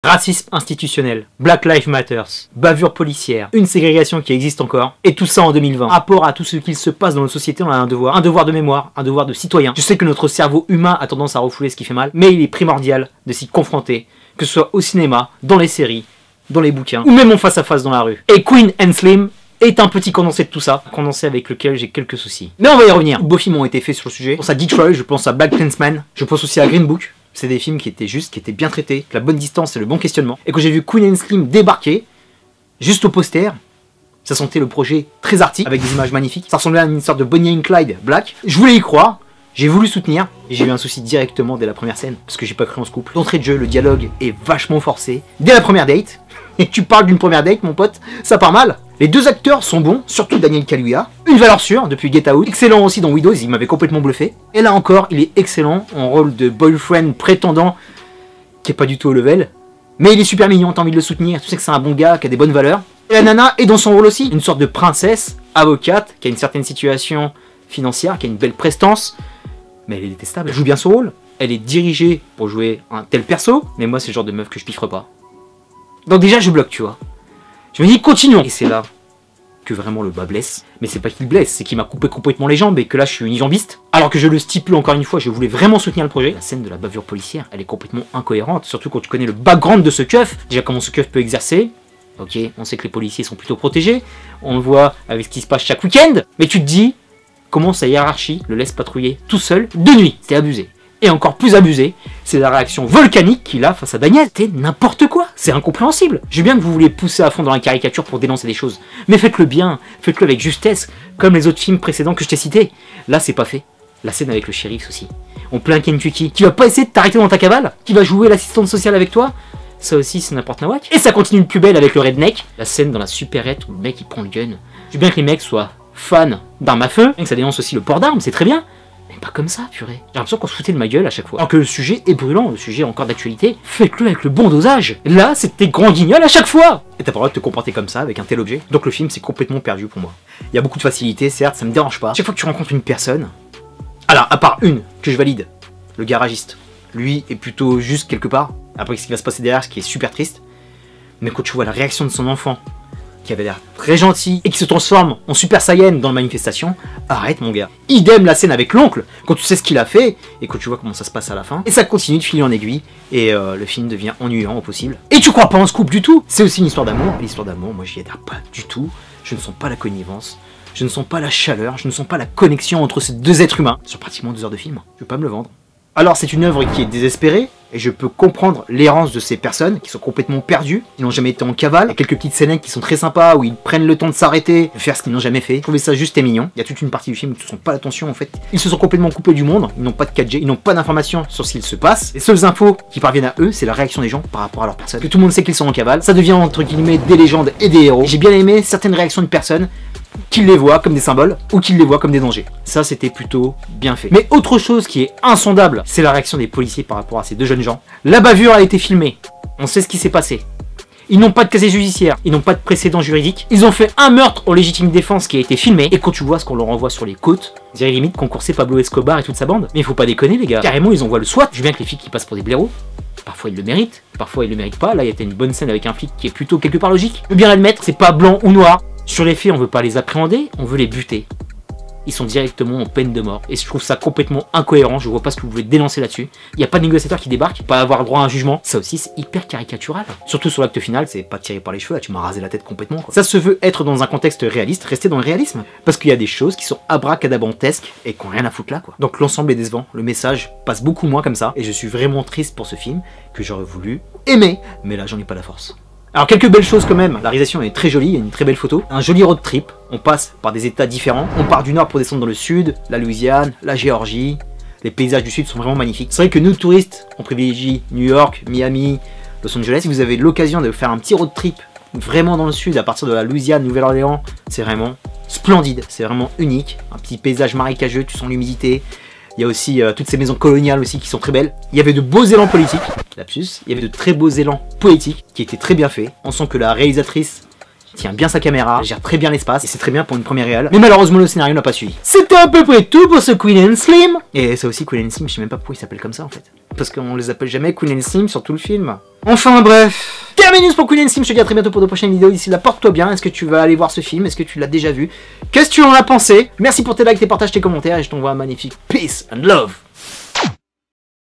Racisme institutionnel, Black Lives Matter, bavure policière, une ségrégation qui existe encore, et tout ça en 2020. Rapport à tout ce qu'il se passe dans notre société, on a un devoir de mémoire, un devoir de citoyen. Je sais que notre cerveau humain a tendance à refouler ce qui fait mal, mais il est primordial de s'y confronter, que ce soit au cinéma, dans les séries, dans les bouquins, ou même en face à face dans la rue. Et Queen and Slim est un petit condensé de tout ça, condensé avec lequel j'ai quelques soucis. Mais on va y revenir. Beaux films ont été faits sur le sujet. Je pense à Detroit, je pense à Black Klansman, je pense aussi à Green Book. C'est des films qui étaient justes, qui étaient bien traités, la bonne distance et le bon questionnement. Et quand j'ai vu Queen and Slim débarquer, juste au poster, ça sentait le projet très arty, avec des images magnifiques. Ça ressemblait à une sorte de Bonnie and Clyde Black. Je voulais y croire, j'ai voulu soutenir, et j'ai eu un souci directement dès la première scène, parce que j'ai pas cru en ce couple. L'entrée de jeu, le dialogue est vachement forcé. Dès la première date, et tu parles d'une première date, mon pote, ça part mal. Les deux acteurs sont bons, surtout Daniel Kaluuya. Une valeur sûre depuis Get Out. Excellent aussi dans Widows, il m'avait complètement bluffé. Et là encore, il est excellent en rôle de boyfriend prétendant, qui est pas du tout au level. Mais il est super mignon, t'as envie de le soutenir, tu sais que c'est un bon gars, qui a des bonnes valeurs. Et la nana est dans son rôle aussi, une sorte de princesse, avocate, qui a une certaine situation financière, qui a une belle prestance. Mais elle est détestable, elle joue bien son rôle. Elle est dirigée pour jouer un tel perso, mais moi c'est le genre de meuf que je piffre pas. Donc déjà je bloque, tu vois. Je me dis continuons. Et c'est là que vraiment le bas blesse. Mais c'est pas qu'il blesse, c'est qu'il m'a coupé complètement les jambes et que là je suis unijambiste. Alors que je le stipule encore une fois, je voulais vraiment soutenir le projet. La scène de la bavure policière, elle est complètement incohérente. Surtout quand tu connais le background de ce keuf. Déjà comment ce keuf peut exercer. Ok, on sait que les policiers sont plutôt protégés. On le voit avec ce qui se passe chaque week-end. Mais tu te dis, comment sa hiérarchie le laisse patrouiller tout seul de nuit. C'est abusé. Et encore plus abusé, c'est la réaction volcanique qu'il a face à Daniel. C'est n'importe quoi, c'est incompréhensible. Je veux bien que vous voulez pousser à fond dans la caricature pour dénoncer des choses, mais faites-le bien, faites-le avec justesse, comme les autres films précédents que je t'ai cités. Là, c'est pas fait. La scène avec le shérif aussi. On plaint Kentucky. Tu vas pas essayer de t'arrêter dans ta cavale? Qui va jouer l'assistante sociale avec toi? Ça aussi, c'est n'importe nawak. Et ça continue de plus belle avec le redneck. La scène dans la supérette où le mec il prend le gun. Je veux bien que les mecs soient fans d'armes à feu, et que ça dénonce aussi le port d'armes, c'est très bien. Pas comme ça, purée. J'ai l'impression qu'on se foutait de ma gueule à chaque fois. Alors que le sujet est brûlant, le sujet est encore d'actualité. Faites-le avec le bon dosage. Là, c'était grand guignol à chaque fois. Et t'as pas le droit de te comporter comme ça avec un tel objet. Donc le film, c'est complètement perdu pour moi. Il y a beaucoup de facilité, certes, ça me dérange pas. Chaque fois que tu rencontres une personne... Alors, à part une que je valide, le garagiste. Lui est plutôt juste quelque part. Après, ce qui va se passer derrière, ce qui est super triste. Mais quand tu vois la réaction de son enfant, qui avait l'air très gentil et qui se transforme en Super Saiyan dans la manifestation, arrête mon gars. Idem la scène avec l'oncle, quand tu sais ce qu'il a fait et quand tu vois comment ça se passe à la fin. Et ça continue de filer en aiguille et le film devient ennuyant au possible. Et tu crois pas en ce couple du tout. C'est aussi une histoire d'amour. L'histoire d'amour, moi j'y adhère pas du tout. Je ne sens pas la connivence, je ne sens pas la chaleur, je ne sens pas la connexion entre ces deux êtres humains sur pratiquement 2 heures de film. Je veux pas me le vendre. Alors c'est une œuvre qui est désespérée, et je peux comprendre l'errance de ces personnes qui sont complètement perdues, qui n'ont jamais été en cavale. Il y a quelques petites scènes qui sont très sympas, où ils prennent le temps de s'arrêter, de faire ce qu'ils n'ont jamais fait. Je trouvais ça juste et mignon. Il y a toute une partie du film où ils ne sens pas l'attention en fait. Ils se sont complètement coupés du monde, ils n'ont pas de 4G, ils n'ont pas d'informations sur ce qu'il se passe. Les seules infos qui parviennent à eux, c'est la réaction des gens par rapport à leur personne. Que tout le monde sait qu'ils sont en cavale, ça devient entre guillemets des légendes et des héros. J'ai bien aimé certaines réactions de personnes qu'ils les voient comme des symboles ou qu'ils les voient comme des dangers. Ça c'était plutôt bien fait. Mais autre chose qui est insondable, c'est la réaction des policiers par rapport à ces deux jeunes gens. La bavure a été filmée, on sait ce qui s'est passé. Ils n'ont pas de casier judiciaire, ils n'ont pas de précédent juridique. Ils ont fait un meurtre en légitime défense qui a été filmé. Et quand tu vois ce qu'on leur envoie sur les côtes, on dirait limite concoursé Pablo Escobar et toute sa bande. Mais il faut pas déconner les gars, carrément ils envoient le SWAT. Je veux bien que les flics qui passent pour des blaireaux. Parfois ils le méritent, parfois ils le méritent pas. Là il y a une bonne scène avec un flic qui est plutôt quelque part logique. Je veux bien l'admettre, c'est pas blanc ou noir. Sur les faits, on veut pas les appréhender, on veut les buter. Ils sont directement en peine de mort. Et je trouve ça complètement incohérent, je vois pas ce que vous voulez dénoncer là-dessus. Il n'y a pas de négociateur qui débarque, pas avoir droit à un jugement. Ça aussi, c'est hyper caricatural. Surtout sur l'acte final, c'est pas tiré par les cheveux, là, tu m'as rasé la tête complètement, quoi. Ça se veut être dans un contexte réaliste, rester dans le réalisme. Parce qu'il y a des choses qui sont abracadabantesques et qui ont rien à foutre là, quoi. Donc l'ensemble est décevant, le message passe beaucoup moins comme ça. Et je suis vraiment triste pour ce film, que j'aurais voulu aimer, mais là j'en ai pas la force. Alors quelques belles choses quand même, la réalisation est très jolie, il y a une très belle photo, un joli road trip, on passe par des états différents, on part du nord pour descendre dans le sud, la Louisiane, la Géorgie, les paysages du sud sont vraiment magnifiques. C'est vrai que nous touristes, on privilégie New York, Miami, Los Angeles. Si vous avez l'occasion de faire un petit road trip vraiment dans le sud, à partir de la Louisiane, Nouvelle-Orléans, c'est vraiment splendide, c'est vraiment unique, un petit paysage marécageux, tu sens l'humidité. Il y a aussi toutes ces maisons coloniales aussi qui sont très belles. Il y avait de beaux élans politiques, lapsus. Il y avait de très beaux élans poétiques qui étaient très bien faits. On sent que la réalisatrice tient bien sa caméra, elle gère très bien l'espace, et c'est très bien pour une première réelle. Mais malheureusement, le scénario n'a pas suivi. C'était à peu près tout pour ce Queen and Slim. Et ça aussi, Queen and Slim, je sais même pas pourquoi il s'appelle comme ça en fait. Parce qu'on les appelle jamais Queen and Slim sur tout le film. Enfin bref. Terminus pour Queen and Slim, je te dis à très bientôt pour de prochaines vidéos. D'ici là, porte-toi bien. Est-ce que tu vas aller voir ce film? Est-ce que tu l'as déjà vu? Qu'est-ce que tu en as pensé? Merci pour tes likes, tes partages, tes commentaires, et je t'envoie un magnifique peace and love.